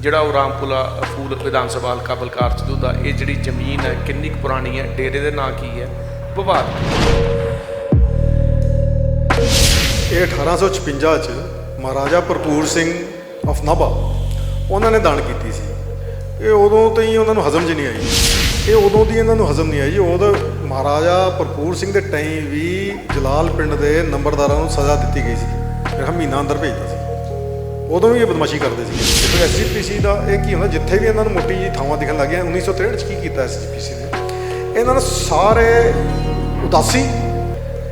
ਜਿਹੜਾ ਉਹ ਰਾਮਪੁਰਾ ਫੂਲ ਵਿਧਾਨ ਸਭਾ ਹਲਕਾ ਬਲਕਾਰ ਸਿੱਧੂ ਦਾ ਇਹ ਜਿਹੜੀ ਜ਼ਮੀਨ ਹੈ ਕਿੰਨੀ ਕੁ ਪੁਰਾਣੀ ਹੈ, ਡੇਰੇ ਦੇ ਨਾਂ ਕੀ ਹੈ, ਵਿਵਾਦ ਇਹ 1856 ਚ ਮਹਾਰਾਜਾ ਭਰਪੂਰ ਸਿੰਘ ਆਫ ਨਾਭਾ ਉਹਨਾਂ ਨੇ ਦਾਨ ਕੀਤੀ ਸੀ। ਇਹ ਉਦੋਂ ਤੋਂ ਹੀ ਉਹਨਾਂ ਨੂੰ ਹਜ਼ਮ 'ਚ ਨਹੀਂ ਆਈ। ਇਹ ਉਦੋਂ ਦੀ ਇਹਨਾਂ ਨੂੰ ਹਜ਼ਮ ਨਹੀਂ ਆਈ। ਉਦੋਂ ਮਹਾਰਾਜਾ ਭਰਪੂਰ ਸਿੰਘ ਦੇ ਟਾਈਮ ਵੀ ਜਲਾਲ ਪਿੰਡ ਦੇ ਨੰਬਰਦਾਰਾਂ ਨੂੰ ਸਜ਼ਾ ਦਿੱਤੀ ਗਈ ਸੀ, ਮੇਰਾ ਮਹੀਨਾ ਅੰਦਰ ਭੇਜਦਾ ਸੀ। ਉਦੋਂ ਵੀ ਇਹ ਬਦਮਾਸ਼ੀ ਕਰਦੇ ਸੀ। ਦੇਖੋ ਐਸਜੀਪੀਸੀ ਦਾ ਇਹ ਕੀ ਹੁੰਦਾ, ਜਿੱਥੇ ਵੀ ਇਹਨਾਂ ਨੂੰ ਮੋਟੀ ਜਿਹੀ ਥਾਵਾਂ ਦਿਖਣ ਲੱਗੀਆਂ। 1963 ਚ ਕੀ ਕੀਤਾ ਐਸਜੀਪੀਸੀ ਨੇ, ਇਹਨਾਂ ਨੇ ਸਾਰੇ ਉਦਾਸੀ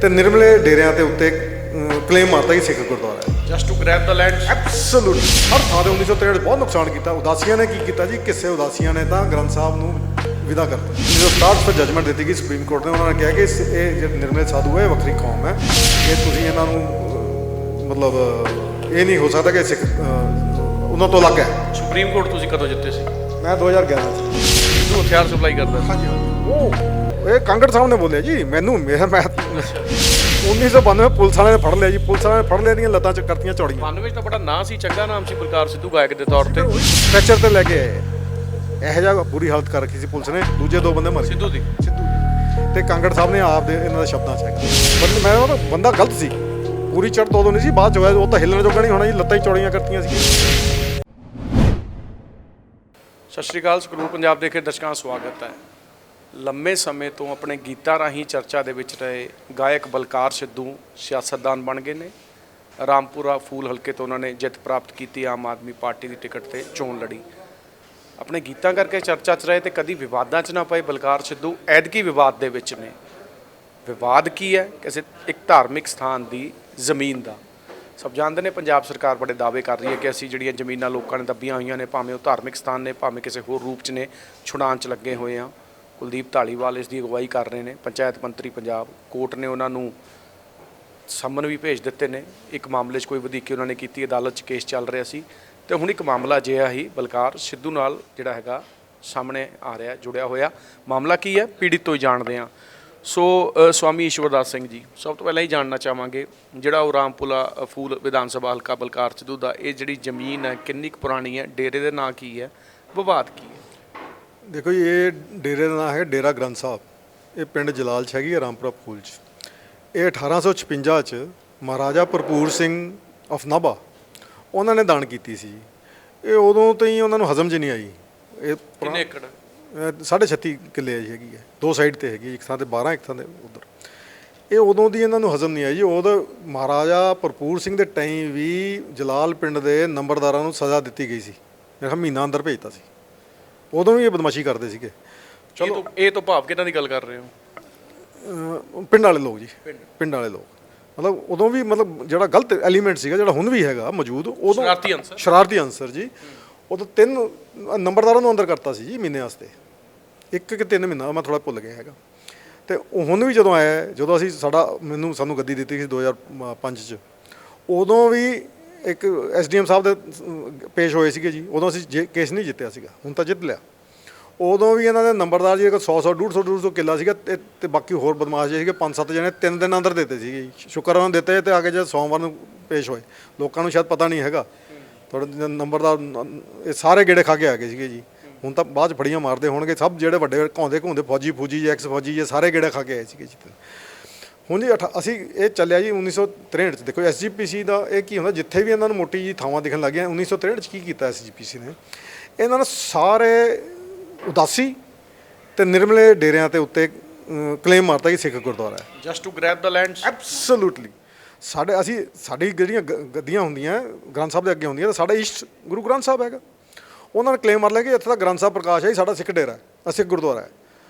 ਤੇ ਨਿਰਮਲੇ ਡੇਰਿਆਂ ਦੇ ਉੱਤੇ ਕਲੇਮ ਮਾਰਦਾ ਕਿ ਸਿੱਖ ਗੁਰਦੁਆਰਾ ਹੈ। Just to grab the land. Absolutely ਹਰ ਥਾਂ ਤੇ 1963 ਬਹੁਤ ਨੁਕਸਾਨ ਕੀਤਾ। ਉਦਾਸੀਆਂ ਨੇ ਕੀ ਕੀਤਾ ਜੀ, ਕਿਸੇ ਉਦਾਸੀਆਂ ਨੇ ਤਾਂ ਗ੍ਰੰਥ ਸਾਹਿਬ ਨੂੰ ਵਿਦਾ ਕਰਤਾ। 1967 ਤੋਂ ਜਜਮੈਂਟ ਦਿੱਤੀ ਗਈ ਸੁਪਰੀਮ ਕੋਰਟ ਨੇ। ਉਹਨਾਂ ਨੇ ਕਿਹਾ ਕਿ ਇਹ ਜਿਹੜੇ ਨਿਰਮਲੇ ਸਾਧੂ ਹੈ ਇਹ ਵੱਖਰੀ ਕੌਮ ਹੈ, ਇਹ ਤੁਸੀਂ ਇਹਨਾਂ ਨੂੰ ਮਤਲਬ ਇਹ ਨਹੀਂ ਹੋ ਸਕਦਾ ਕਿ ਸਿੱਖ ਉਹਨਾਂ ਤੋਂ ਅਲੱਗ ਹੈ। ਸੁਪਰੀਮ ਕੋਰਟ ਤੁਸੀਂ ਕਦੋਂ ਜਿੱਤੇ ਸੀ? ਮੈਂ 2011 ਚ ਸਿੱਧੂ ਹਥਿਆਰ ਸਪਲਾਈ ਕਰਦਾ ਸੀ। ਉਹ ਇਹ ਕਾਂਗੜ ਸਾਹਿਬ ਨੇ ਬੋਲਿਆ ਜੀ ਮੈਨੂੰ। ਮੈਂ 1992 ਪੁਲਿਸ ਵਾਲਿਆਂ ਨੇ ਫੜ ਲਿਆ ਜੀ। ਪੁਲਿਸ ਵਾਲਿਆਂ ਨੇ ਫੜ ਲਿਆ, ਦੀਆਂ ਲੱਤਾਂ ਚ ਕਰਤੀਆਂ ਚੌੜੀਆਂ। 92 ਤਾਂ ਬੜਾ ਨਾਂ ਸੀ, ਚੰਗਾ ਨਾਮ ਸੀ ਬਲਕਾਰ ਸਿੱਧੂ ਗਾਇਕ ਦੇ ਤੌਰ ਤੇ। ਸਟ੍ਰੈਚਰ ਤੇ ਲੈ ਕੇ ਆਏ, ਇਹੋ ਜਿਹਾ ਬੁਰੀ ਹਾਲਤ ਕਰ ਰੱਖੀ ਸੀ ਪੁਲਿਸ ਨੇ। ਦੂਜੇ ਦੋ ਬੰਦੇ ਮਰ ਗਏ ਸਿੱਧੂ ਦੀ ਤੇ ਕਾਂਗੜ ਸਾਹਿਬ ਨੇ ਆਪ ਦੇ ਇਹਨਾਂ ਦੇ ਸ਼ਬਦਾਂ ਚ ਹੈਗਾ। ਮੈਂ ਉਹ ਬੰਦਾ ਗਲਤ ਸੀ, ਪੂਰੀ ਚੜ੍ਹ ਤੋਂ ਉਦੋਂ ਨਹੀਂ ਸੀ, ਬਾਅਦ ਚ ਹੋਇਆ। ਉਹ ਤਾਂ ਹਿੱਲਣ ਜੋਗਾ ਨਹੀਂ ਹੋਣਾ ਜੀ, ਲੱਤਾਂ ਹੀ ਚੌੜੀਆਂ ਕਰਤੀਆਂ ਸੀ। ਸਤਿ ਸ਼੍ਰੀ ਅਕਾਲ, ਸਕਰੂਲ ਪੰਜਾਬ ਦੇਖੇ ਦਰਸ਼ਕਾਂ ਦਾ ਸਵਾਗਤ ਹੈ। ਲੰਮੇ ਸਮੇਂ ਤੋਂ ਆਪਣੇ ਗੀਤਾਂ ਰਾਹੀਂ ਚਰਚਾ ਦੇ ਵਿੱਚ ਰਹੇ ਗਾਇਕ ਬਲਕਾਰ ਸਿੱਧੂ ਸਿਆਸਤਦਾਨ ਬਣ ਗਏ ਨੇ। ਰਾਮਪੁਰਾ ਫੂਲ ਹਲਕੇ ਤੋਂ ਉਹਨਾਂ ਨੇ ਜਿੱਤ ਪ੍ਰਾਪਤ ਕੀਤੀ, ਆਮ ਆਦਮੀ ਪਾਰਟੀ ਦੀ ਟਿਕਟ ਤੇ ਚੋਣ ਲੜੀ। ਆਪਣੇ ਗੀਤਾਂ ਕਰਕੇ ਚਰਚਾ 'ਚ ਰਹੇ ਤੇ ਕਦੀ ਵਿਵਾਦਾਂ 'ਚ ਨਾ ਪਏ ਬਲਕਾਰ ਸਿੱਧੂ। ਐਤਕੀ ਵਿਵਾਦ ਦੇ ਵਿੱਚ ਨੇ। ਵਿਵਾਦ ਕੀ ਹੈ? ਕਿਸੇ ਇੱਕ ਧਾਰਮਿਕ ਸਥਾਨ ਦੀ ਜ਼ਮੀਨ ਦਾ। ਸਭ ਜਾਣਦੇ ਨੇ ਪੰਜਾਬ ਸਰਕਾਰ ਬੜੇ ਦਾਅਵੇ ਕਰ ਰਹੀ ਹੈ ਕਿ ਅਸੀਂ ਜਿਹੜੀਆਂ ਜ਼ਮੀਨਾਂ ਲੋਕਾਂ ਨੇ ਦੱਬੀਆਂ ਹੋਈਆਂ ਨੇ, ਭਾਵੇਂ ਉਹ ਧਾਰਮਿਕ ਸਥਾਨ ਨੇ, ਭਾਵੇਂ ਕਿਸੇ ਹੋਰ ਰੂਪ 'ਚ ਨੇ, ਛੁਡਾਉਣ 'ਚ ਲੱਗੇ ਹੋਏ ਆ। ਕੁਲਦੀਪ ਧਾਲੀਵਾਲ ਇਸ ਦੀ ਅਗਵਾਈ ਕਰ ਰਹੇ ਨੇ, ਪੰਚਾਇਤ ਮੰਤਰੀ ਪੰਜਾਬ। ਕੋਰਟ ਨੇ ਉਹਨਾਂ ਨੂੰ ਸੰਮਨ ਵੀ ਭੇਜ ਦਿੱਤੇ ਨੇ। ਇੱਕ ਮਾਮਲੇ 'ਚ ਕੋਈ ਵਧੀਕੀ ਉਹਨਾਂ ਨੇ ਕੀਤੀ, ਅਦਾਲਤ 'ਚ ਕੇਸ ਚੱਲ ਰਿਹਾ ਸੀ। ਤੇ ਹੁਣ ਇੱਕ ਮਾਮਲਾ ਅਜਿਹਾ ਹੀ ਬਲਕਾਰ ਸਿੱਧੂ ਨਾਲ ਜਿਹੜਾ ਹੈਗਾ ਸਾਹਮਣੇ ਆ ਰਿਹਾ, ਜੁੜਿਆ ਹੋਇਆ। ਮਾਮਲਾ ਕੀ ਹੈ, ਪੀੜਿਤ ਤੋਂ ਹੀ ਜਾਣਦੇ ਹਾਂ। ਸੋ ਸਵਾਮੀ ਈਸ਼ਵਰਦਾਸ ਸਿੰਘ ਜੀ, ਸਭ ਤੋਂ ਪਹਿਲਾਂ ਹੀ ਜਾਣਨਾ ਚਾਹਾਂਗੇ, ਜਿਹੜਾ ਉਹ ਰਾਮਪੁਰਾ ਫੂਲ ਵਿਧਾਨ ਸਭਾ ਹਲਕਾ ਬਲਕਾਰ ਸਿੱਧੂ ਦਾ ਇਹ ਜਿਹੜੀ ਜ਼ਮੀਨ ਹੈ ਕਿੰਨੀ ਕੁ ਪੁਰਾਣੀ ਹੈ, ਡੇਰੇ ਦੇ ਨਾਂ ਕੀ ਹੈ, ਵਿਵਾਦ ਕੀ ਹੈ? ਦੇਖੋ ਜੀ, ਇਹ ਡੇਰੇ ਦਾ ਨਾਂ ਹੈ ਡੇਰਾ ਗ੍ਰੰਥ ਸਾਹਿਬ। ਇਹ ਪਿੰਡ ਜਲਾਲ 'ਚ ਹੈਗੀ ਹੈ, ਰਾਮਪੁਰਾ ਫੂਲ 'ਚ। ਇਹ 1856 ਚ ਮਹਾਰਾਜਾ ਭਰਪੂਰ ਸਿੰਘ ਆਫ ਨਾਭਾ ਉਹਨਾਂ ਨੇ ਦਾਨ ਕੀਤੀ ਸੀ। ਇਹ ਉਦੋਂ ਤੋਂ ਹੀ ਉਹਨਾਂ ਨੂੰ ਹਜ਼ਮ 'ਚ ਨਹੀਂ ਆਈ। ਇਹ ਕਿੰਨੇ ਏਕੜ? 36.5 ਕਿੱਲੇ ਹੈਗੀ ਹੈ, ਦੋ ਸਾਈਡ ਤੇ ਹੈਗੀ, ਇੱਕ ਥਾਂ ਤੇ 12, ਇੱਕ ਥਾਂ ਤੇ ਉੱਧਰ। ਇਹ ਉਦੋਂ ਦੀ ਇਹਨਾਂ ਨੂੰ ਹਜ਼ਮ ਨਹੀਂ ਆਈ ਜੀ। ਉਦੋਂ ਮਹਾਰਾਜਾ ਭਰਪੂਰ ਸਿੰਘ ਦੇ ਟਾਈਮ ਵੀ ਜਲਾਲ ਪਿੰਡ ਦੇ ਨੰਬਰਦਾਰਾਂ ਨੂੰ ਸਜ਼ਾ ਦਿੱਤੀ ਗਈ ਸੀ, ਮੇਰਾ ਮਹੀਨਾ ਅੰਦਰ ਭੇਜਤਾ ਸੀ। ਉਦੋਂ ਵੀ ਇਹ ਬਦਮਾਸ਼ੀ ਕਰਦੇ ਸੀਗੇ। ਚਲੋ ਇਹ ਤੋਂ ਭਾਵ ਕਿਹਨਾਂ ਦੀ ਗੱਲ ਕਰ ਰਹੇ ਹੋ? ਪਿੰਡ ਵਾਲੇ ਲੋਕ ਜੀ, ਪਿੰਡ ਵਾਲੇ ਲੋਕ। ਮਤਲਬ ਉਦੋਂ ਵੀ ਮਤਲਬ ਜਿਹੜਾ ਗਲਤ ਐਲੀਮੈਂਟ ਸੀਗਾ, ਜਿਹੜਾ ਹੁਣ ਵੀ ਹੈਗਾ ਮੌਜੂਦ, ਉਦੋਂ ਸ਼ਰਾਰਤੀ ਅਨਸਰ ਜੀ। ਉਦੋਂ 3 ਨੰਬਰਦਾਰਾਂ ਨੂੰ ਅੰਦਰ ਕਰਤਾ ਸੀ ਜੀ ਮਹੀਨੇ ਵਾਸਤੇ। 1 ਕਿ 3 ਮਹੀਨਾ, ਮੈਂ ਥੋੜ੍ਹਾ ਭੁੱਲ ਗਿਆ ਹੈਗਾ। ਅਤੇ ਹੁਣ ਵੀ ਜਦੋਂ ਆਇਆ, ਜਦੋਂ ਅਸੀਂ ਸਾਨੂੰ ਗੱਦੀ ਦਿੱਤੀ ਸੀ 2005 ਚ, ਉਦੋਂ ਵੀ ਇੱਕ SDM ਸਾਹਿਬ ਦੇ ਪੇਸ਼ ਹੋਏ ਸੀਗੇ ਜੀ। ਉਦੋਂ ਅਸੀਂ ਕੇਸ ਨਹੀਂ ਜਿੱਤਿਆ ਸੀਗਾ, ਹੁਣ ਤਾਂ ਜਿੱਤ ਲਿਆ। ਉਦੋਂ ਵੀ ਇਹਨਾਂ ਦੇ ਨੰਬਰਦਾਰ ਜੀ 100 150 ਕਿੱਲਾ ਸੀਗਾ ਅਤੇ ਬਾਕੀ ਹੋਰ ਬਦਮਾਸ਼ ਸੀਗੇ 5-7 ਜਣੇ 3 ਦਿਨ ਅੰਦਰ ਦਿੱਤੇ ਸੀਗੇ ਜੀ। ਸ਼ੁਕਰਵਾਰ ਨੂੰ ਦਿੱਤੇ ਅਤੇ ਆ ਕੇ ਜਦ ਸੋਮਵਾਰ ਨੂੰ ਪੇਸ਼ ਹੋਏ। ਲੋਕਾਂ ਨੂੰ ਸ਼ਾਇਦ ਪਤਾ ਨਹੀਂ ਹੈਗਾ। ਥੋੜ੍ਹੇ ਨੰਬਰਦਾਰ ਇਹ ਸਾਰੇ ਗੇੜੇ ਖਾ ਕੇ ਆ ਗਏ ਸੀਗੇ ਜੀ। ਹੁਣ ਤਾਂ ਬਾਅਦ 'ਚ ਫੜੀਆਂ ਮਾਰਦੇ ਹੋਣਗੇ। ਸਭ ਜਿਹੜੇ ਵੱਡੇ ਘੁੰਮਦੇ ਫੌਜੀ ਐਕਸ ਫੌਜੀ ਜੀ, ਸਾਰੇ ਗੇੜੇ ਖਾ ਕੇ ਆਏ ਸੀਗੇ ਜੀ। ਹੁਣ ਜੀ ਅਸੀਂ ਇਹ ਚੱਲਿਆ ਜੀ 1963 ਚ। ਦੇਖੋ SGPC ਦਾ ਇਹ ਕੀ ਹੁੰਦਾ, ਜਿੱਥੇ ਵੀ ਇਹਨਾਂ ਨੂੰ ਮੋਟੀ ਜਿਹੀ ਥਾਵਾਂ ਦਿਖਣ ਲੱਗੀਆਂ। 1963 ਚ ਕੀ ਕੀਤਾ SGPC ਨੇ, ਇਹਨਾਂ ਨੇ ਸਾਰੇ ਉਦਾਸੀ ਤੇ ਨਿਰਮਲੇ ਡੇਰਿਆਂ ਦੇ ਉੱਤੇ ਕਲੇਮ ਮਾਰਤਾ ਕਿ ਸਿੱਖ ਗੁਰਦੁਆਰਾ ਹੈ। Just to grab the land. Absolutely. ਸਾਡੀ ਜਿਹੜੀਆਂ ਗੱਦੀਆਂ ਹੁੰਦੀਆਂ ਗ੍ਰੰਥ ਸਾਹਿਬ ਦੇ ਅੱਗੇ ਹੁੰਦੀਆਂ, ਤਾਂ ਸਾਡਾ ਇਸ਼ਟ ਗੁਰੂ ਗ੍ਰੰਥ ਸਾਹਿਬ ਹੈਗਾ। ਉਹਨਾਂ ਨੇ ਕਲੇਮ ਮਾਰ ਲਿਆ ਕਿ ਇੱਥੇ ਤਾਂ ਗ੍ਰੰਥ ਸਾਹਿਬ ਪ੍ਰਕਾਸ਼ ਹੈ, ਸਾਡਾ ਸਿੱਖ ਡੇਰਾ ਹੈ, ਸਿੱਖ ਗੁਰਦੁਆਰਾ ਹੈ।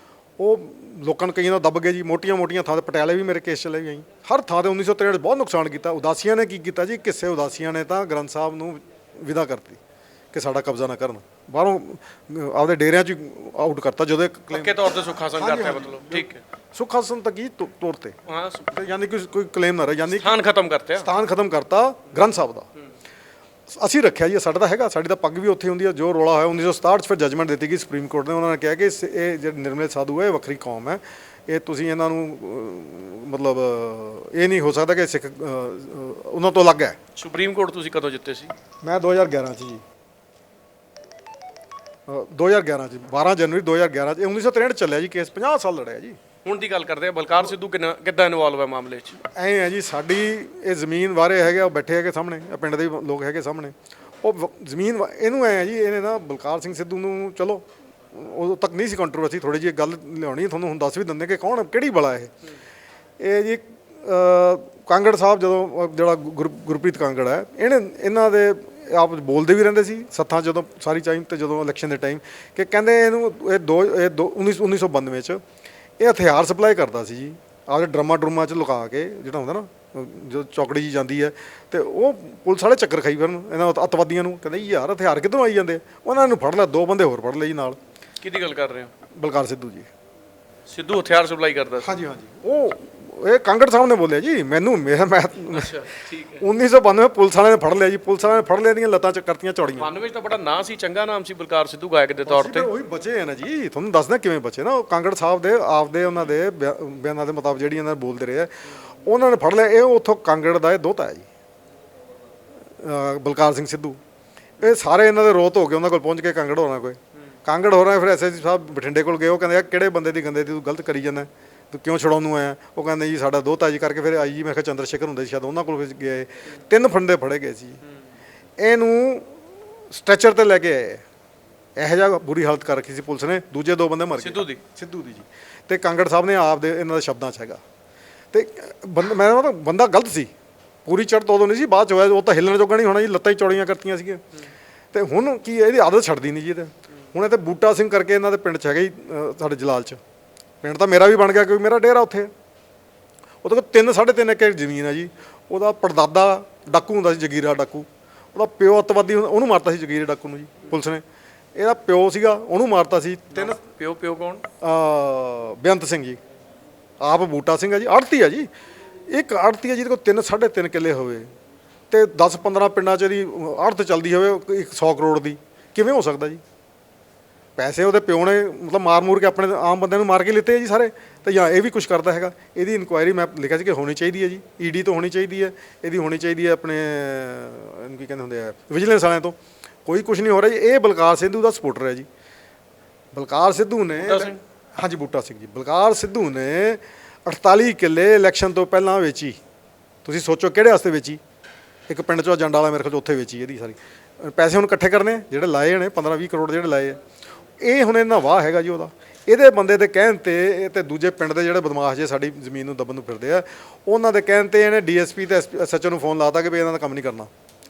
ਉਹ ਲੋਕਾਂ ਨੂੰ ਕਈਆਂ ਦਾ ਦੱਬ ਗਏ ਜੀ। ਮੋਟੀਆਂ ਥਾਂ 'ਤੇ ਪਟਿਆਲੇ ਵੀ ਮੇਰੇ ਕੇਸ ਚਲੇ ਗਏ। ਹਰ ਥਾਂ 'ਤੇ 1963 ਬਹੁਤ ਨੁਕਸਾਨ ਕੀਤਾ। ਉਦਾਸੀਆਂ ਨੇ ਕੀ ਕੀਤਾ ਜੀ, ਕਿਸੇ ਉਦਾਸੀਆਂ ਨੇ ਤਾਂ ਗ੍ਰੰਥ ਸਾਹਿਬ ਨੂੰ ਵਿਦਾ ਕਰਤੀ ਕਿ ਸਾਡਾ ਕਬਜ਼ਾ ਨਾ ਕਰਨ। ਬਾਹਰੋਂ ਆਪਦੇ ਡੇਰਿਆਂ 'ਚ ਆਊਟ ਕਰਤਾ। ਜਦੋਂ ਪੱਕੇ ਤੌਰ ਤੇ ਸੁੱਖ ਹਾਸਨ ਕਰਤਾ, ਮਤਲਬ ਠੀਕ ਹੈ। ਸੁੱਖ ਹਾਸਨ ਤਾਂ ਕੀ ਤੌਰ ਤੇ, ਯਾਨੀ ਕੋਈ ਕਲੇਮ ਨਾ ਰਹੇ, ਯਾਨੀ ਸਥਾਨ ਖਤਮ ਕਰਤਾ ਗ੍ਰੰਥ ਸਾਹਿਬ ਦਾ। ਅਸੀਂ ਰੱਖਿਆ ਜੀ, ਸਾਡਾ ਤਾਂ ਹੈਗਾ, ਸਾਡੀ ਤਾਂ ਪੱਗ ਵੀ ਉੱਥੇ ਹੁੰਦੀ ਹੈ। ਜੋ ਰੌਲਾ ਹੋਇਆ 1967 ਚ ਫਿਰ ਜਜਮੈਂਟ ਦਿੱਤੀ ਗਈ ਸੁਪਰੀਮ ਕੋਰਟ ਨੇ। ਉਹਨਾਂ ਨੇ ਕਿਹਾ ਕਿ ਇਹ ਜਿਹੜੇ ਨਿਰਮਲੇ ਸਾਧੂ ਹੈ ਇਹ ਵੱਖਰੀ ਕੌਮ ਹੈ, ਇਹ ਤੁਸੀਂ ਇਹਨਾਂ ਨੂੰ ਮਤਲਬ ਇਹ ਨਹੀਂ ਹੋ ਸਕਦਾ ਕਿ ਸਿੱਖ ਉਹਨਾਂ ਤੋਂ ਅਲੱਗ ਹੈ। ਸੁਪਰੀਮ ਕੋਰਟ ਤੁਸੀਂ ਕਦੋਂ ਜਿੱਤੇ ਸੀ? ਮੈਂ 2011 ਚ ਜੀ। 2011 ਚ 12 ਜਨਵਰੀ 2011 ਚ 1963 ਚੱਲਿਆ ਜੀ ਕੇਸ 50 ਸਾਲ ਲੜਿਆ ਜੀ। ਹੁਣ ਦੀ ਗੱਲ ਕਰਦੇ ਆ, ਬਲਕਾਰ ਸਿੱਧੂ ਕਿੱਦਾਂ ਇਨਵੋਲਵ ਹੈ ਮਾਮਲੇ 'ਚ? ਐਂ ਹੈ ਜੀ, ਸਾਡੀ ਇਹ ਜ਼ਮੀਨ ਵਾਰੇ ਹੈਗੇ, ਉਹ ਬੈਠੇ ਹੈਗੇ ਸਾਹਮਣੇ, ਪਿੰਡ ਦੇ ਲੋਕ ਹੈਗੇ ਸਾਹਮਣੇ, ਉਹ ਜ਼ਮੀਨ ਇਹਨੂੰ ਐਂ ਹੈ ਜੀ, ਇਹਨੇ ਨਾ ਬਲਕਾਰ ਸਿੰਘ ਸਿੱਧੂ ਨੂੰ, ਚਲੋ ਉਦੋਂ ਤੱਕ ਨਹੀਂ ਸੀ ਕੰਟਰੋਵਰਸੀ, ਥੋੜੀ ਜਿਹੀ ਗੱਲ ਲਿਆਉਣੀ ਤੁਹਾਨੂੰ ਹੁਣ ਦੱਸ ਵੀ ਦਿੰਦੇ ਕਿ ਕੌਣ ਕਿਹੜੀ ਬਲਾ ਇਹ ਜੀ ਕਾਂਗੜ ਸਾਹਿਬ, ਜਦੋਂ ਜਿਹੜਾ ਗੁਰਪ੍ਰੀਤ ਕਾਂਗੜ ਹੈ, ਇਹਨਾਂ ਦੇ ਆਪ ਬੋਲਦੇ ਵੀ ਰਹਿੰਦੇ ਸੀ ਸੱਥਾਂ ਜਦੋਂ ਸਾਰੀ ਟਾਈਮ, ਤੇ ਜਦੋਂ ਇਲੈਕਸ਼ਨ ਦੇ ਟਾਈਮ, ਕਿ ਕਹਿੰਦੇ ਇਹਨੂੰ 1992 ਚ ਇਹ ਹਥਿਆਰ ਸਪਲਾਈ ਕਰਦਾ ਸੀ ਜੀ, ਆਪਦੇ ਡਰਮਾਂ ਚ ਲੁਕਾ ਕੇ, ਜਿਹੜਾ ਹੁੰਦਾ ਨਾ ਜਦੋਂ ਚੌਕੜੀ ਜੀ ਜਾਂਦੀ ਹੈ, ਤੇ ਉਹ ਪੁਲਿਸ ਵਾਲੇ ਚੱਕਰ ਖਾਈ ਫਿਰਨ ਇਹਨਾਂ ਅੱਤਵਾਦੀਆਂ ਨੂੰ, ਕਹਿੰਦੇ ਯਾਰ ਹਥਿਆਰ ਕਿੱਧਰੋਂ ਆਈ ਜਾਂਦੇ, ਉਹਨਾਂ ਨੂੰ ਫੜ ਲਿਆ, 2 ਬੰਦੇ ਹੋਰ ਫੜ ਲਏ ਜੀ ਨਾਲ। ਕਿਹਦੀ ਗੱਲ ਕਰ ਰਹੇ ਹੋ? ਬਲਕਾਰ ਸਿੱਧੂ ਜੀ। ਸਿੱਧੂ ਹਥਿਆਰ ਸਪਲਾਈ ਕਰਦਾ ਸੀ? ਹਾਂਜੀ ਉਹ ਇਹ ਕਾਂਗੜ ਸਾਹਿਬ ਨੇ ਬੋਲਿਆ ਜੀ, ਮੈਂ ਅੱਛਾ ਠੀਕ ਹੈ। 1992 ਪੁਲਿਸ ਵਾਲਿਆਂ ਨੇ ਫੜ ਲਿਆ ਜੀ, ਪੁਲਿਸ ਵਾਲਿਆਂ ਨੇ ਫੜ ਲਿਆ, ਦੀਆਂ ਲੱਤਾਂ ਚ ਕਰਤੀਆਂ ਚੌੜੀਆਂ। 92 ਵਿੱਚ ਤਾਂ ਬੜਾ ਨਾਂ ਸੀ, ਚੰਗਾ ਨਾਮ ਸੀ ਬਲਕਾਰ ਸਿੱਧੂ ਗਾਇਕ ਦੇ ਤੌਰ ਤੇ। ਉਹੀ ਬਚੇ ਆ ਨਾ ਜੀ, ਤੁਹਾਨੂੰ ਦੱਸਦਾ ਕਿਵੇਂ ਬਚੇ ਨਾ, ਉਹ ਕਾਂਗੜ ਸਾਹਿਬ ਦੇ ਆਪਦੇ ਉਹਨਾਂ ਦੇ ਬਿਆਨਾਂ ਦੇ ਮੁਤਾਬਕ ਜਿਹੜੀ ਇਹਨਾਂ ਨੇ ਬੋਲਦੇ ਰਹੇ, ਉਹਨਾਂ ਨੇ ਫੜ ਲਿਆ। ਇਹ ਉੱਥੋਂ ਕਾਂਗੜ ਦਾ ਇਹ ਦੋਹਤਾ ਹੈ ਜੀ, ਬਲਕਾਰ ਸਿੰਘ ਸਿੱਧੂ। ਇਹ ਸਾਰੇ ਇਹਨਾਂ ਦੇ ਰੋਤ ਹੋ ਗਏ ਉਹਨਾਂ ਕੋਲ ਪਹੁੰਚ ਕੇ, ਕਾਂਗੜ ਹੋਣਾ ਕੋਈ ਕਾਂਗੜ ਹੋ ਰਿਹਾ। ਫਿਰ ਐਸਐਸਪੀ ਸਾਹਿਬ ਬਠਿੰਡੇ ਕੋਲ ਗਏ, ਉਹ ਕਹਿੰਦੇ ਕਿਹੜੇ ਬੰਦੇ ਦੀ ਗੰਦੇ ਦੀ ਤੂੰ ਗਲਤ ਕਰੀ ਜਾਂਦਾ, ਤੂੰ ਕਿਉਂ ਛਡਾਉਣ ਨੂੰ ਆਇਆ? ਉਹ ਕਹਿੰਦੇ ਜੀ ਸਾਡਾ ਦੋਹਤਾ ਜੀ ਕਰਕੇ। ਫਿਰ ਆਈ ਜੀ, ਮੈਂ ਕਿਹਾ ਚੰਦਰ ਸ਼ੇਖਰ ਹੁੰਦੇ ਸੀ ਸ਼ਾਇਦ, ਉਹਨਾਂ ਕੋਲ ਗਏ, 3 ਫੰਡੇ ਫੜੇ ਗਏ ਸੀ। ਇਹਨੂੰ ਸਟ੍ਰੈਚਰ ਤੇ ਲੈ ਕੇ ਆਏ, ਇਹੋ ਜਿਹਾ ਬੁਰੀ ਹਾਲਤ ਕਰ ਰੱਖੀ ਸੀ ਪੁਲਿਸ ਨੇ। ਦੂਜੇ 2 ਬੰਦੇ ਮਰ ਗਏ ਸਿੱਧੂ ਦੀ ਜੀ। ਤੇ ਕਾਂਗੜ ਸਾਹਿਬ ਨੇ ਆਪ ਦੇ ਇਹਨਾਂ ਦੇ ਸ਼ਬਦਾਂ 'ਚ ਹੈਗਾ, ਤੇ ਮੈਂ ਬੰਦਾ ਗਲਤ ਸੀ, ਪੂਰੀ ਚੜ੍ਹ ਉਦੋਂ ਨਹੀਂ ਸੀ, ਬਾਅਦ 'ਚ ਹੋਇਆ। ਉਹ ਤਾਂ ਹਿੱਲਣ ਜੋਗਾ ਨਹੀਂ ਹੋਣਾ ਜੀ, ਲੱਤਾਂ ਹੀ ਚੌੜੀਆਂ ਕਰਤੀਆਂ ਸੀਗੀਆਂ। ਤੇ ਹੁਣ ਕੀ ਇਹਦੀ ਆਦਤ ਛੱਡਦੀ ਨਹੀਂ ਜੀ। ਤੇ ਹੁਣ ਇਹ ਤੇ ਬੂਟਾ ਸਿੰਘ ਕਰਕੇ ਇਹਨਾਂ ਦੇ ਪਿੰਡ 'ਚ ਹੈਗਾ ਜੀ, ਸਾਡੇ ਜਲਾਲ 'ਚ ਪਿੰਡ ਤਾਂ ਮੇਰਾ ਵੀ ਬਣ ਗਿਆ, ਕਿਉਂਕਿ ਮੇਰਾ ਡੇਰਾ ਉੱਥੇ। ਉਹਦੇ ਕੋਲ 3.5 ਏਕੜ ਜ਼ਮੀਨ ਹੈ ਜੀ। ਉਹਦਾ ਪੜਦਾਦਾ ਡਾਕੂ ਹੁੰਦਾ ਸੀ, ਜਗੀਰਾ ਡਾਕੂ। ਉਹਦਾ ਪਿਓ ਅੱਤਵਾਦੀ, ਉਹਨੂੰ ਮਾਰਤਾ ਸੀ ਜਗੀਰੇ ਡਾਕੂ ਨੂੰ ਜੀ ਪੁਲਿਸ ਨੇ। ਇਹਦਾ ਪਿਓ ਸੀਗਾ, ਉਹਨੂੰ ਮਾਰਤਾ ਸੀ। ਪਿਓ ਕੌਣ? ਬੇਅੰਤ ਸਿੰਘ ਜੀ, ਆਪ ਬੂਟਾ ਸਿੰਘ ਹੈ ਜੀ, ਆੜਤੀ ਹੈ ਜੀ। ਇੱਕ ਆੜਤੀ ਹੈ ਜਿਹਦੇ ਕੋਲ 3.5 ਕਿੱਲੇ ਹੋਵੇ, ਤੇ 10-15 ਪਿੰਡਾਂ 'ਚ ਇਹਦੀ ਆੜਤ ਚੱਲਦੀ ਹੋਵੇ 100 ਕਰੋੜ ਦੀ, ਕਿਵੇਂ ਹੋ ਸਕਦਾ ਜੀ? ਪੈਸੇ ਉਹਦੇ ਪਿਓ ਨੇ ਮਤਲਬ ਮਾਰ ਕੇ ਆਪਣੇ ਆਮ ਬੰਦਿਆਂ ਨੂੰ ਮਾਰ ਕੇ ਲਿੱਤੇ ਜੀ ਸਾਰੇ। ਤੇ ਜਾਂ ਇਹ ਵੀ ਕੁਝ ਕਰਦਾ ਹੈਗਾ। ਇਹਦੀ ਇਨਕੁਆਇਰੀ ਮੈਂ ਲਿਖਿਆ ਸੀ ਕਿ ਹੋਣੀ ਚਾਹੀਦੀ ਹੈ ਜੀ, ਈਡੀ ਤੋਂ ਹੋਣੀ ਚਾਹੀਦੀ ਹੈ, ਇਹਦੀ ਹੋਣੀ ਚਾਹੀਦੀ ਹੈ ਆਪਣੇ ਇਹਨੂੰ ਕੀ ਕਹਿੰਦੇ ਹੁੰਦੇ ਆ, ਵਿਜੀਲੈਂਸ ਵਾਲਿਆਂ ਤੋਂ। ਕੋਈ ਕੁਝ ਨਹੀਂ ਹੋ ਰਿਹਾ ਜੀ। ਇਹ ਬਲਕਾਰ ਸਿੱਧੂ ਦਾ ਸਪੋਰਟਰ ਹੈ ਜੀ। ਬਲਕਾਰ ਸਿੱਧੂ ਨੇ, ਹਾਂਜੀ ਬੂਟਾ ਸਿੰਘ ਜੀ, ਬਲਕਾਰ ਸਿੱਧੂ ਨੇ 48 ਕਿੱਲੇ ਇਲੈਕਸ਼ਨ ਤੋਂ ਪਹਿਲਾਂ ਵੇਚੀ। ਤੁਸੀਂ ਸੋਚੋ ਕਿਹੜੇ ਵਾਸਤੇ ਵੇਚੀ? ਇੱਕ ਪਿੰਡ 'ਚੋਂ ਜੰਡ ਵਾਲਾ ਮੇਰੇ ਖਿਆਲ 'ਚ ਉੱਥੇ ਵੇਚੀ ਇਹਦੀ ਸਾਰੀ। ਪੈਸੇ ਹੁਣ ਇਕੱਠੇ ਕਰਨੇ ਜਿਹੜੇ ਲਾਏ ਨੇ, 15-20 ਕਰੋੜ ਜਿਹੜੇ ਲਾਏ ਆ, ਇਹ ਹੁਣ ਇਹਨਾਂ ਵਾਹ ਹੈਗਾ ਜੀ ਉਹਦਾ। ਇਹਦੇ ਬੰਦੇ ਦੇ ਕਹਿਣ ਤੇ ਦੂਜੇ ਪਿੰਡ ਦੇ ਜਿਹੜੇ ਬਦਮਾਸ਼ ਜੇ ਸਾਡੀ ਜ਼ਮੀਨ ਨੂੰ ਦੱਬਣ ਨੂੰ ਫਿਰਦੇ ਆ, ਉਹਨਾਂ ਦੇ ਕਹਿਣ ਤੇ ਇਹਨੇ ਡੀਐਸਪੀ ਤੇ ਐਸਐਚਓ ਨੂੰ ਫੋਨ ਲਾਤਾ ਕਿ ਵੀ ਇਹਨਾਂ ਦਾ ਕੰਮ ਨਹੀਂ ਕਰਨਾ।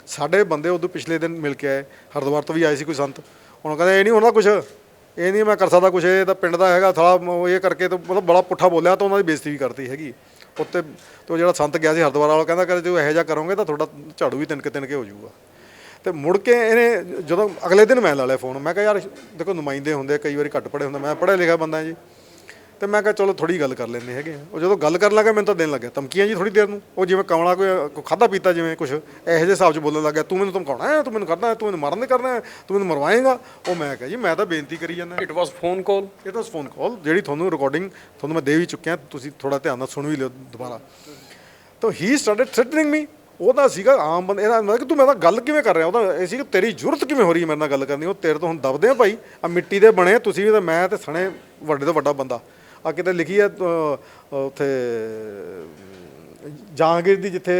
ਸਾਡੇ ਬੰਦੇ ਉਦੋਂ ਪਿਛਲੇ ਦਿਨ ਮਿਲ ਕੇ ਆਏ, ਹਰਿਦੁਆਰ ਤੋਂ ਵੀ ਆਏ ਸੀ ਕੋਈ ਸੰਤ। ਉਹਨਾਂ ਕਹਿੰਦੇ ਇਹ ਨਹੀਂ ਹੋਣਾ ਕੁਛ, ਇਹ ਨਹੀਂ ਮੈਂ ਕਰ ਸਕਦਾ ਕੁਛ, ਇਹ ਤਾਂ ਪਿੰਡ ਦਾ ਹੈਗਾ ਥੋੜ੍ਹਾ, ਇਹ ਕਰਕੇ ਤਾਂ ਮਤਲਬ ਬੜਾ ਪੁੱਠਾ ਬੋਲਿਆ, ਤਾਂ ਉਹਨਾਂ ਦੀ ਬੇਇੱਜ਼ਤੀ ਵੀ ਕਰਤੀ ਹੈਗੀ ਉੱਤੇ। ਤੋਂ ਜਿਹੜਾ ਸੰਤ ਗਿਆ ਸੀ ਹਰਿਦੁਆਰ ਵਾਲਾ, ਕਹਿੰਦਾ ਕਿ ਜੇ ਇਹੋ ਜਿਹਾ ਕਰੋਗੇ ਤਾਂ ਤੁਹਾਡਾ ਝਾੜੂ ਵੀ ਤਿੰਨ ਕੇ ਹੋ ਜਾਊਗਾ। ਤੇ ਮੁੜ ਕੇ ਇਹਨੇ ਜਦੋਂ ਅਗਲੇ ਦਿਨ ਮੈਂ ਲਾ ਲਿਆ ਫੋਨ, ਮੈਂ ਕਿਹਾ ਯਾਰ ਦੇਖੋ ਨੁਮਾਇੰਦੇ ਹੁੰਦੇ, ਕਈ ਵਾਰੀ ਘੱਟ ਪੜ੍ਹੇ ਹੁੰਦੇ, ਮੈਂ ਪੜ੍ਹਿਆ ਲਿਖਿਆ ਬੰਦਾ ਜੀ। ਤੇ ਮੈਂ ਕਿਹਾ ਚਲੋ ਥੋੜ੍ਹੀ ਗੱਲ ਕਰ ਲੈਂਦੇ ਹੈਗੇ। ਉਹ ਜਦੋਂ ਗੱਲ ਕਰਨ ਲੱਗਾ ਮੈਨੂੰ ਤਾਂ ਦੇਣ ਲੱਗਿਆ ਧਮਕੀਆਂ ਜੀ ਥੋੜ੍ਹੀ ਦੇਰ ਨੂੰ। ਉਹ ਜਿਵੇਂ ਕਮਲਾ ਕੋਈ ਖਾਧਾ ਪੀਤਾ ਜਿਵੇਂ ਕੁਛ ਇਹੋ ਜਿਹੇ ਹਿਸਾਬ 'ਚ ਬੋਲਣ ਲੱਗਿਆ, ਤੂੰ ਮੈਨੂੰ ਧਮਕਾਉਣਾ ਹੈ, ਤੂੰ ਮੈਨੂੰ ਕਰਨਾ, ਤੂੰ ਮੈਨੂੰ ਮਾਰਨ ਦੇ ਕਰਨਾ ਹੈ, ਤੂੰ ਮੈਨੂੰ ਮਰਵਾਏਂਗਾ। ਉਹ ਮੈਂ ਕਿਹਾ ਜੀ ਮੈਂ ਤਾਂ ਬੇਨਤੀ ਕਰੀ ਜਾਂਦਾ। ਇਟ ਵਾਸ ਫੋਨ ਕਾਲ ਜਿਹੜੀ ਤੁਹਾਨੂੰ ਰਿਕਾਰਡਿੰਗ ਤੁਹਾਨੂੰ ਮੈਂ ਦੇ ਵੀ ਚੁੱਕਿਆ, ਤੁਸੀਂ ਥੋੜ੍ਹਾ ਧਿਆਨ ਨਾਲ ਸੁਣ ਵੀ ਲਿਓ ਦੁਬਾਰਾ। ਤਾਂ ਹੀ ਸਟਾਰਟਡ ਥ੍ਰੈਟਨਿੰਗ ਮੀ। ਉਹਦਾ ਸੀਗਾ ਆਮ ਬੰਦੇ, ਇਹਦਾ ਮਤਲਬ ਕਿ ਤੂੰ ਮੇਰੇ ਨਾਲ ਗੱਲ ਕਿਵੇਂ ਕਰ ਰਿਹਾ? ਉਹਦਾ ਇਹ ਸੀ ਕਿ ਤੇਰੀ ਜ਼ਰੂਰਤ ਕਿਵੇਂ ਹੋ ਰਹੀ ਹੈ ਮੇਰੇ ਨਾਲ ਗੱਲ ਕਰਨੀ? ਉਹ ਤੇਰੇ ਤੋਂ ਹੁਣ ਦਬਦੇ ਆ ਭਾਈ, ਆ ਮਿੱਟੀ ਦੇ ਬਣੇ ਤੁਸੀਂ ਵੀ, ਤਾਂ ਮੈਂ ਤੇ ਸਣੇ ਵੱਡੇ ਤੋਂ ਵੱਡਾ ਬੰਦਾ। ਆ ਕਿਤੇ ਲਿਖੀ ਹੈ ਉੱਥੇ ਜਹਾਂਗੀਰ ਦੀ ਜਿੱਥੇ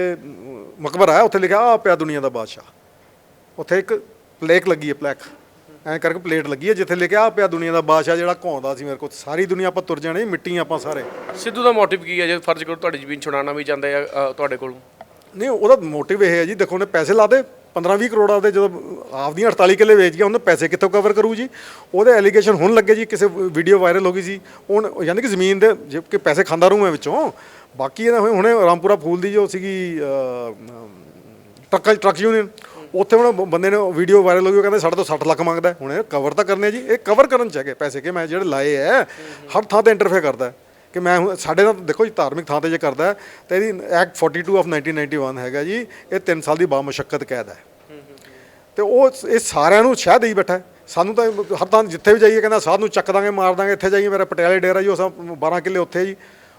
ਮਕਬਰਾ ਹੈ, ਉੱਥੇ ਲਿਖਿਆ ਆ ਪਿਆ ਦੁਨੀਆ ਦਾ ਬਾਦਸ਼ਾਹ। ਉੱਥੇ ਇੱਕ ਪਲੇਕ ਲੱਗੀ ਹੈ, ਪਲੈਕ ਐਂ ਕਰਕੇ ਪਲੇਟ ਲੱਗੀ ਹੈ, ਜਿੱਥੇ ਲਿਖਿਆ ਆ ਪਿਆ ਦੁਨੀਆ ਦਾ ਬਾਦਸ਼ਾਹ ਜਿਹੜਾ ਘਾਉਂਦਾ ਸੀ ਮੇਰੇ ਕੋਲ। ਸਾਰੀ ਦੁਨੀਆ ਆਪਾਂ ਤੁਰ ਜਾਣੀ, ਮਿੱਟੀ ਆਪਾਂ ਸਾਰੇ। ਸਿੱਧੂ ਦਾ ਮੋਟਿਵ ਕੀ ਹੈ ਜੇ ਫਰਜ਼ ਕਰੋ ਤੁਹਾਡੀ ਜ਼ਮੀਨ ਛੁਡਾਉਣਾ ਵੀ ਚਾਹੁੰਦੇ ਆ ਤੁਹਾਡੇ ਕੋਲੋਂ? ਨਹੀਂ, ਉਹਦਾ ਮੋਟਿਵ ਇਹ ਹੈ ਜੀ, ਦੇਖੋ ਉਹਨੇ ਪੈਸੇ ਲਾ ਦੇ 15-20 ਕਰੋੜ ਆਪਦੇ, ਜਦੋਂ ਆਪਦੀਆਂ 48 ਕਿੱਲੇ ਵੇਚ ਗਿਆ, ਉਹਨੇ ਪੈਸੇ ਕਿੱਥੋਂ ਕਵਰ ਕਰੂ ਜੀ? ਉਹਦੇ ਐਲੀਗੇਸ਼ਨ ਹੁਣ ਲੱਗੇ ਜੀ, ਕਿਸੇ ਵੀਡੀਓ ਵਾਇਰਲ ਹੋ ਗਈ ਸੀ, ਉਹ ਯਾਨੀ ਕਿ ਜ਼ਮੀਨ ਦੇ ਜੇ ਕਿ ਪੈਸੇ ਖਾਂਦਾ ਰਹੂੰ ਮੈਂ ਵਿੱਚੋਂ। ਬਾਕੀ ਇਹਦਾ ਹੁਣੇ ਰਾਮਪੁਰਾ ਫੂਲ ਦੀ ਜੋ ਸੀਗੀ ਟਰੱਕ ਯੂਨੀਅਨ, ਉੱਥੇ ਹੁਣ ਬੰਦੇ ਨੇ ਵੀਡੀਓ ਵਾਇਰਲ ਹੋ ਗਈ, ਉਹ ਕਹਿੰਦੇ ਸਾਡੇ ਤੋਂ 60 ਲੱਖ ਮੰਗਦਾ। ਹੁਣ ਇਹ ਕਵਰ ਤਾਂ ਕਰਨੇ ਜੀ, ਇਹ ਕਵਰ ਕਰਨ 'ਚ ਹੈਗੇ ਪੈਸੇ ਕਿ ਮੈਂ ਜਿਹੜੇ ਲਾਏ ਹੈ। ਹਰ ਥਾਂ 'ਤੇ ਇੰਟਰਫੇਅਰ ਕਰਦਾ ਕਿ ਮੈਂ ਹੁਣ ਸਾਡੇ ਨਾਲ ਦੇਖੋ ਜੀ, ਧਾਰਮਿਕ ਥਾਂ 'ਤੇ ਜੇ ਕਰਦਾ ਤਾਂ ਇਹਦੀ ਐਕਟ 42 ਆਫ 1991 ਹੈਗਾ ਜੀ, ਇਹ 3 ਸਾਲ ਦੀ ਬਾਮੁਸ਼ੱਕਤ ਕੈਦ ਹੈ। ਤੇ ਉਹ ਇਹ ਸਾਰਿਆਂ ਨੂੰ ਸ਼ਾਹ ਦੇਈ ਬੈਠਾ। ਸਾਨੂੰ ਤਾਂ ਹਰ ਥਾਂ ਜਿੱਥੇ ਵੀ ਜਾਈਏ ਕਹਿੰਦਾ ਸਾਧ ਨੂੰ ਚੱਕ ਦਾਂਗੇ, ਮਾਰ ਦਾਂਗੇ। ਇੱਥੇ ਜਾਈਏ ਮੇਰਾ ਪਟਿਆਲੇ ਡੇਰਾ ਜੀ, ਉਹ 12 ਕਿੱਲੇ ਉੱਥੇ ਜੀ,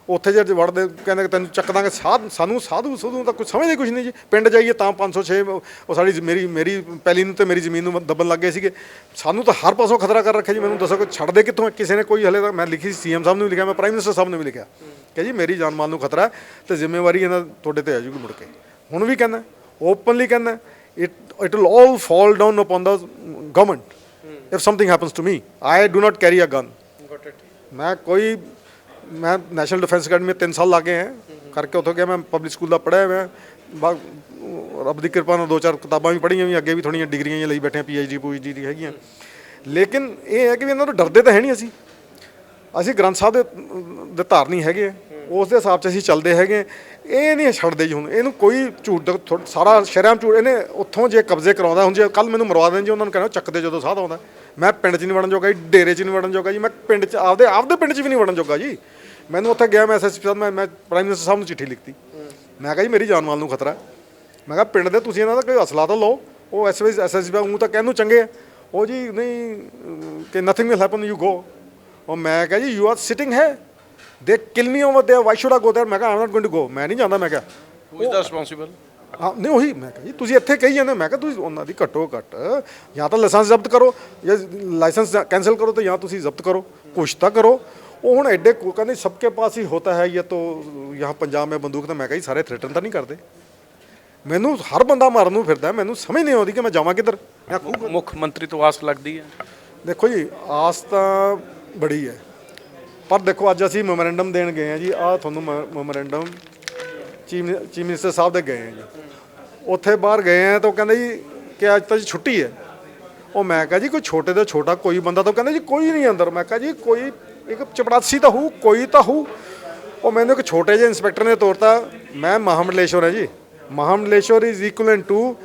ਉੱਥੇ ਜੇ ਵੜਦੇ ਕਹਿੰਦੇ ਕਿ ਤੈਨੂੰ ਚੱਕ ਦਾਂਗੇ ਸਾਨੂੰ ਸਾਧੂ ਤਾਂ ਕੁਝ ਸਮਝਦੇ ਕੁਝ ਨਹੀਂ ਜੀ। ਪਿੰਡ ਜਾਈਏ ਤਾਂ 506 ਉਹ ਸਾਡੀ ਮੇਰੀ ਪੈਲੀ ਨੂੰ ਤੇ ਮੇਰੀ ਜ਼ਮੀਨ ਨੂੰ ਦੱਬਣ ਲੱਗੇ ਸੀਗੇ। ਸਾਨੂੰ ਤਾਂ ਹਰ ਪਾਸੋਂ ਖਤਰਾ ਕਰ ਰੱਖਿਆ ਜੀ। ਮੈਨੂੰ ਦੱਸੋ ਕੋਈ ਛੱਡਦੇ ਕਿੱਥੋਂ ਹੈ? ਕਿਸੇ ਨੇ ਕੋਈ ਹਲੇ ਤੱਕ, ਮੈਂ ਲਿਖੀ ਸੀਐਮ ਸਾਹਿਬ ਨੂੰ ਵੀ ਲਿਖਿਆ, ਮੈਂ ਪ੍ਰਾਈਮ ਮਿਨਿਸਟਰ ਸਾਹਿਬ ਨੂੰ ਵੀ ਲਿਖਿਆ ਕਿ ਜੀ ਮੇਰੀ ਜਾਨ ਮਾਲ ਨੂੰ ਖਤਰਾ ਹੈ ਤੇ ਜ਼ਿੰਮੇਵਾਰੀ ਇਹਨਾਂ ਤੁਹਾਡੇ ਤੇ ਆ ਜੂਗੀ ਮੁੜ ਕੇ। ਹੁਣ ਵੀ ਕਹਿੰਦਾ, ਓਪਨਲੀ ਕਹਿੰਦਾ, it will all fall down upon the government if something happens to me. I do not carry a gun. ਮੈਂ ਨੈਸ਼ਨਲ ਡਿਫੈਂਸ ਅਕੈਡਮੀ 3 ਸਾਲ ਲਾ ਕੇ ਹੈ ਕਰਕੇ ਉੱਥੋਂ ਗਿਆ। ਮੈਂ ਪਬਲਿਕ ਸਕੂਲ ਦਾ ਪੜ੍ਹਿਆ ਮੈਂ, ਰੱਬ ਦੀ ਕਿਰਪਾ ਨਾਲ 2-4 ਕਿਤਾਬਾਂ ਵੀ ਪੜ੍ਹੀਆਂ ਵੀ, ਅੱਗੇ ਵੀ ਥੋੜ੍ਹੀਆਂ ਡਿਗਰੀਆਂ ਲਈ ਬੈਠੇ, PhD ਦੀ ਹੈਗੀਆਂ। ਲੇਕਿਨ ਇਹ ਹੈ ਕਿ ਵੀ ਇਹਨਾਂ ਤੋਂ ਡਰਦੇ ਤਾਂ ਹੈ ਨਹੀਂ। ਅਸੀਂ ਗ੍ਰੰਥ ਸਾਹਿਬ ਦੇ ਧਾਰਨੀ ਹੈਗੇ ਆ, ਉਸ ਦੇ ਹਿਸਾਬ 'ਚ ਅਸੀਂ ਚੱਲਦੇ ਹੈਗੇ। ਇਹ ਨਹੀਂ ਛੱਡਦੇ ਜੀ। ਹੁਣ ਇਹਨੂੰ ਕੋਈ ਝੂਠ ਸਾਰਾ ਸ਼ਰਮ ਝੂਠ, ਇਹਨੇ ਉੱਥੋਂ ਜੇ ਕਬਜ਼ੇ ਕਰਾਉਂਦਾ, ਹੁਣ ਜੇ ਕੱਲ ਮੈਨੂੰ ਮਰਵਾ ਦੇਣ ਜੀ, ਉਹਨਾਂ ਨੂੰ ਕਹਿਣਾ ਚੱਕਦੇ ਜਦੋਂ ਸਾਧ ਆਉਂਦਾ। ਮੈਂ ਪਿੰਡ 'ਚ ਨਹੀਂ ਵੜਨ ਜੋਗਾ ਜੀ, ਡੇਰੇ 'ਚ ਨਹੀਂ ਵੜਨ ਜੋਗਾ ਜੀ, ਮੈਂ ਪਿੰਡ 'ਚ ਆਪਦੇ ਪਿੰਡ 'ਚ ਵੀ ਨਹੀਂ ਵੜਨ ਜੋਗਾ ਜੀ। ਮੈਨੂੰ ਉੱਥੇ ਗਿਆ, ਮੈਂ SSP ਸਾਹਿਬ, ਮੈਂ ਪ੍ਰਾਈਮ ਮਿਨਿਸਟਰ ਸਾਹਿਬ ਨੂੰ ਚਿੱਠੀ ਲਿਖਤੀ। ਮੈਂ ਕਿਹਾ ਜੀ ਮੇਰੀ ਜਾਨ ਮਾਲ ਨੂੰ ਖਤਰਾ। ਮੈਂ ਕਿਹਾ ਪਿੰਡ ਦੇ ਤੁਸੀਂ ਇਹਨਾਂ ਦਾ ਕੋਈ ਅਸਲਾ ਤਾਂ ਲਓ। ਉਹ SSP ਸਾਹਿਬ ਤਾਂ ਕਹਿਣ ਨੂੰ ਚੰਗੇ ਆ, ਉਹ ਜੀ ਨਹੀਂ ਕਿ nothing will happen, you go. ਉਹ ਮੈਂ ਕਿਹਾ ਜੀ ਯੂ ਆਰ ਸਿਟਿੰਗ ਹੈ, they kill me over there, why should I go there? ਮੈਂ ਕਿਹਾ I am not going to go, ਮੈਂ ਨਹੀਂ ਜਾਂਦਾ। ਮੈਂ ਕਿਹਾ ਹੂ ਇਜ਼ ਦਾ ਰਿਸਪੌਂਸਿਬਲ? ਹਾਂ ਨਹੀਂ ਉਹੀ। ਮੈਂ ਕਿਹਾ ਜੀ ਤੁਸੀਂ ਇੱਥੇ ਕਹੀ ਜਾਂਦੇ। ਮੈਂ ਕਿਹਾ ਤੁਸੀਂ ਉਹਨਾਂ ਦੀ ਘੱਟੋ ਘੱਟ ਜਾਂ ਤਾਂ ਲਾਇਸੈਂਸ ਜ਼ਬਤ ਕਰੋ, ਜਾਂ ਲਾਇਸੈਂਸ ਕੈਂਸਲ ਕਰੋ, ਤਾਂ ਜਾਂ ਤੁਸੀਂ ਜ਼ਬਤ ਕਰੋ, ਕੁਛ ਤਾਂ ਕਰੋ। ਉਹ ਹੁਣ ਐਡੇ ਕਹਿੰਦੇ ਸਭ ਕੇ ਪਾਸ ਹੀ ਹੋਤਾ ਹੈ ਇਹ ਤਾਂ यहाँ ਪੰਜਾਬ ਮੇਂ ਬੰਦੂਕ। ਤਾਂ ਮੈਂ ਕਿਹਾ ਜੀ ਸਾਰੇ ਥ੍ਰੈਟਨ ਤਾਂ ਨਹੀਂ ਕਰਦੇ? ਮੈਨੂੰ ਹਰ ਬੰਦਾ ਮਾਰਨ ਨੂੰ ਫਿਰਦਾ, ਮੈਨੂੰ ਸਮਝ ਨਹੀਂ ਆਉਂਦੀ ਕਿ ਮੈਂ ਜਾਵਾਂ ਕਿੱਧਰ। ਮੁੱਖ ਮੰਤਰੀ ਤੋਂ ਆਸ ਲੱਗਦੀ ਹੈ? ਦੇਖੋ ਜੀ ਆਸ ਤਾਂ ਬੜੀ ਹੈ, ਪਰ ਦੇਖੋ ਅੱਜ ਅਸੀਂ ਮੈਮੋਰੈਂਡਮ ਦੇਣ ਗਏ ਹਾਂ ਜੀ। ਆਹ ਤੁਹਾਨੂੰ ਮੈਮੋਰੈਂਡਮ ਚੀਫ ਮਿਨਿਸਟਰ ਸਾਹਿਬ ਦੇ ਗਏ ਹਾਂ ਜੀ। ਉੱਥੇ ਬਾਹਰ ਗਏ ਆ ਤਾਂ ਉਹ ਕਹਿੰਦੇ ਜੀ ਕਿ ਅੱਜ ਤਾਂ ਜੀ ਛੁੱਟੀ ਹੈ। ਉਹ ਮੈਂ ਕਿਹਾ ਜੀ ਕੋਈ ਛੋਟੇ ਤੋਂ ਛੋਟਾ ਕੋਈ ਬੰਦਾ, ਤਾਂ ਕਹਿੰਦੇ ਜੀ ਕੋਈ ਨਹੀਂ ਅੰਦਰ। ਮੈਂ ਕਿਹਾ ਜੀ ਕੋਈ ਇੱਕ ਚਪੜਾਸੀ ਤਾਂ ਹੋਊ, ਕੋਈ ਤਾਂ ਹੋਊ। ਉਹ ਮੈਨੂੰ ਇੱਕ ਛੋਟੇ ਜਿਹੇ ਇੰਸਪੈਕਟਰ ਨੇ ਤੋਰਤਾ। ਮੈਂ ਮਹਾਮੰਡਲੇਸ਼ਵਰ ਹੈ ਜੀ। ਮਹਾਮੰਡਲੇਸ਼ਵਰ ਇਜ਼ ਇਕੁਅਲੈਂਟ ਟੂ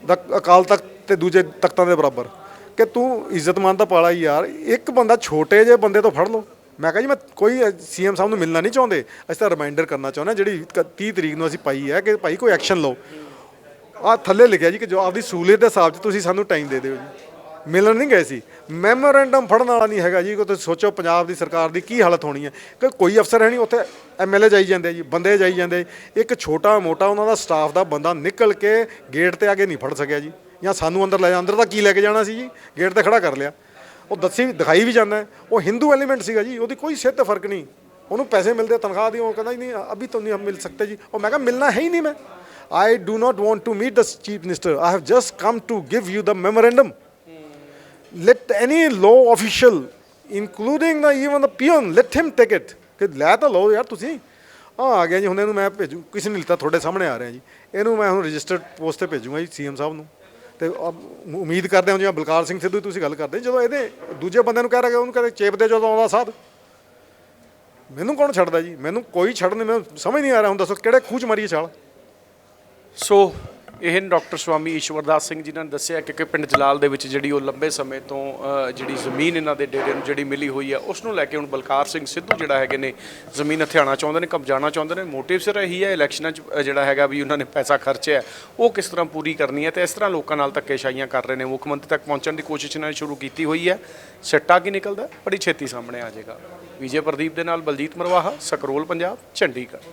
ਦਾ ਅਕਾਲ ਤਖਤ ਤੇ ਦੂਜੇ ਤਖਤਾਂ ਦੇ ਬਰਾਬਰ। ਕਿ ਤੂੰ ਇੱਜ਼ਤਮਾਨ ਤਾਂ ਪਾਲਾ ਯਾਰ, ਇੱਕ ਬੰਦਾ ਛੋਟੇ ਜਿਹੇ ਬੰਦੇ ਤੋਂ ਫੜ ਲਓ। ਮੈਂ ਕਿਹਾ ਜੀ ਮੈਂ ਕੋਈ CM ਸਾਹਿਬ ਨੂੰ ਮਿਲਣਾ ਨਹੀਂ ਚਾਹੁੰਦੇ, ਅਸੀਂ ਤਾਂ ਰਿਮਾਈਂਡਰ ਕਰਨਾ ਚਾਹੁੰਦੇ ਜਿਹੜੀ 30 ਤਰੀਕ ਨੂੰ ਅਸੀਂ ਪਾਈ ਹੈ ਕਿ ਭਾਈ ਕੋਈ ਐਕਸ਼ਨ ਲਓ। ਆਹ ਥੱਲੇ ਲਿਖਿਆ ਜੀ ਕਿ ਜੋ ਆਪਦੀ ਸਹੂਲੀਅਤ ਦੇ ਹਿਸਾਬ 'ਚ ਤੁਸੀਂ ਸਾਨੂੰ ਟਾਈਮ ਦੇ ਦਿਓ ਜੀ। ਮਿਲਣ ਨਹੀਂ ਗਏ ਸੀ। ਮੈਮੋਰੈਂਡਮ ਫੜਨ ਵਾਲਾ ਨਹੀਂ ਹੈਗਾ ਜੀ। ਤੁਸੀਂ ਸੋਚੋ ਪੰਜਾਬ ਦੀ ਸਰਕਾਰ ਦੀ ਕੀ ਹਾਲਤ ਹੋਣੀ ਹੈ ਕਿ ਕੋਈ ਅਫਸਰ ਹੈ ਨਹੀਂ ਉੱਥੇ। MLA ਜਾਈ ਜਾਂਦੇ ਜੀ, ਬੰਦੇ ਜਾਈ ਜਾਂਦੇ। ਇੱਕ ਛੋਟਾ ਮੋਟਾ ਉਹਨਾਂ ਦਾ ਸਟਾਫ ਦਾ ਬੰਦਾ ਨਿਕਲ ਕੇ ਗੇਟ ਤੇ ਆ ਕੇ ਨਹੀਂ ਫੜ ਸਕਿਆ ਜੀ, ਜਾਂ ਸਾਨੂੰ ਅੰਦਰ ਲੈ ਜਾ। ਅੰਦਰ ਤਾਂ ਕੀ ਲੈ ਕੇ ਜਾਣਾ ਸੀ ਜੀ, ਗੇਟ ਤੇ ਖੜਾ ਕਰ ਲਿਆ। ਉਹ ਦਿਖਾਈ ਵੀ ਜਾਂਦਾ। ਉਹ ਹਿੰਦੂ ਐਲੀਮੈਂਟ ਸੀਗਾ ਜੀ, ਉਹਦੀ ਕੋਈ ਸਿਹਤ ਤੇ ਫਰਕ ਨਹੀਂ। ਉਹਨੂੰ ਪੈਸੇ ਮਿਲਦੇ ਤਨਖਾਹ ਦੀ, ਉਹ ਕਹਿੰਦਾ ਨਹੀਂ ਅਭੀ ਤਾਂ ਨਹੀਂ ਮਿਲ ਸਕਤੇ ਜੀ। ਉਹ ਮੈਂ ਕਿਹਾ ਮਿਲਣਾ ਹੈ ਹੀ ਨਹੀਂ। ਮੈਂ I do not want to meet the chief minister. I have just come to give you the memorandum. Let any law official, including even the peon, let him take it. ਕਿ ਲੈ ਤਾਂ ਲਓ ਯਾਰ ਤੁਸੀਂ। ਆ ਗਿਆ ਜੀ। ਹੁਣ ਇਹਨੂੰ ਮੈਂ ਭੇਜੂ, ਕਿਸੇ ਨੇ ਲਿੱਤਾ, ਤੁਹਾਡੇ ਸਾਹਮਣੇ ਆ ਰਿਹਾ ਜੀ। ਇਹਨੂੰ ਮੈਂ ਹੁਣ ਰਜਿਸਟਰਡ ਪੋਸਟ ਤੇ ਭੇਜੂਗਾ ਜੀ CM ਸਾਹਿਬ ਨੂੰ। ਤੇ ਉਮੀਦ ਕਰਦੇ ਹਾਂ ਜਿਵੇਂ ਬਲਕਾਰ ਸਿੰਘ ਸਿੱਧੂ ਤੁਸੀਂ ਗੱਲ ਕਰਦੇ, ਜਦੋਂ ਇਹਦੇ ਦੂਜੇ ਬੰਦੇ ਨੂੰ ਕਹਿ ਰਿਹਾ ਉਹਨੂੰ ਕਹਿੰਦੇ ਚੇਪ ਦੇ ਜਦੋਂ ਆਉਂਦਾ ਸਾਧ। ਮੈਨੂੰ ਕੌਣ ਛੱਡਦਾ ਜੀ? ਮੈਨੂੰ ਕੋਈ ਛੱਡ ਨਹੀਂ। ਮੈਨੂੰ ਸਮਝ ਨਹੀਂ ਆ ਰਿਹਾ। ਹੁਣ ਦੱਸੋ ਕਿਹੜੇ ਖੂਹ 'ਚ ਮਾਰੀਏ ਛਾਲ। ਸੋ ਇਹ ਡਾਕਟਰ ਸਵਾਮੀ ਈਸ਼ਵਰਦਾਸ ਸਿੰਘ ਜੀ ਨੇ ਦੱਸਿਆ ਕਿ ਪਿੰਡ ਜਲਾਲ ਦੇ ਵਿੱਚ ਜਿਹੜੀ ਉਹ ਲੰਬੇ ਸਮੇਂ ਤੋਂ ਜਿਹੜੀ ਜ਼ਮੀਨ ਇਹਨਾਂ ਦੇ ਡੇਰੇ ਨੂੰ ਜਿਹੜੀ ਮਿਲੀ ਹੋਈ ਹੈ, ਉਸ ਨੂੰ ਲੈ ਕੇ ਹੁਣ ਬਲਕਾਰ ਸਿੰਘ ਸਿੱਧੂ ਜਿਹੜਾ ਹੈਗੇ ਨੇ ਜ਼ਮੀਨ ਹਥਿਆਣਾ ਚਾਹੁੰਦੇ ਨੇ, ਕਬਜ਼ਾਣਾ ਚਾਹੁੰਦੇ ਨੇ। ਮੋਟਿਵ ਸਿਰ ਇਹੀ ਹੈ ਇਲੈਕਸ਼ਨਾਂ 'ਚ ਜਿਹੜਾ ਹੈਗਾ ਵੀ ਉਹਨਾਂ ਨੇ ਪੈਸਾ ਖਰਚਿਆ ਉਹ ਕਿਸ ਤਰ੍ਹਾਂ ਪੂਰੀ ਕਰਨੀ ਹੈ, ਤੇ ਇਸ ਤਰ੍ਹਾਂ ਲੋਕਾਂ ਨਾਲ ਧੱਕੇਸ਼ਾਹੀਆਂ ਕਰ ਰਹੇ ਨੇ। ਮੁੱਖ ਮੰਤਰੀ ਤੱਕ ਪਹੁੰਚਣ ਦੀ ਕੋਸ਼ਿਸ਼ ਇਹਨਾਂ ਨੇ ਸ਼ੁਰੂ ਕੀਤੀ ਹੋਈ ਹੈ। ਸਿੱਟਾ ਕੀ ਨਿਕਲਦਾ ਬੜੀ ਛੇਤੀ ਸਾਹਮਣੇ ਆ ਜਾਏਗਾ। ਵਿਜੇ ਪ੍ਰਦੀਪ ਦੇ ਨਾਲ ਬਲਜੀਤ ਮਰਵਾਹਾ, ਸਕਰੋਲ ਪੰਜਾਬ, ਚੰਡੀਗੜ੍ਹ।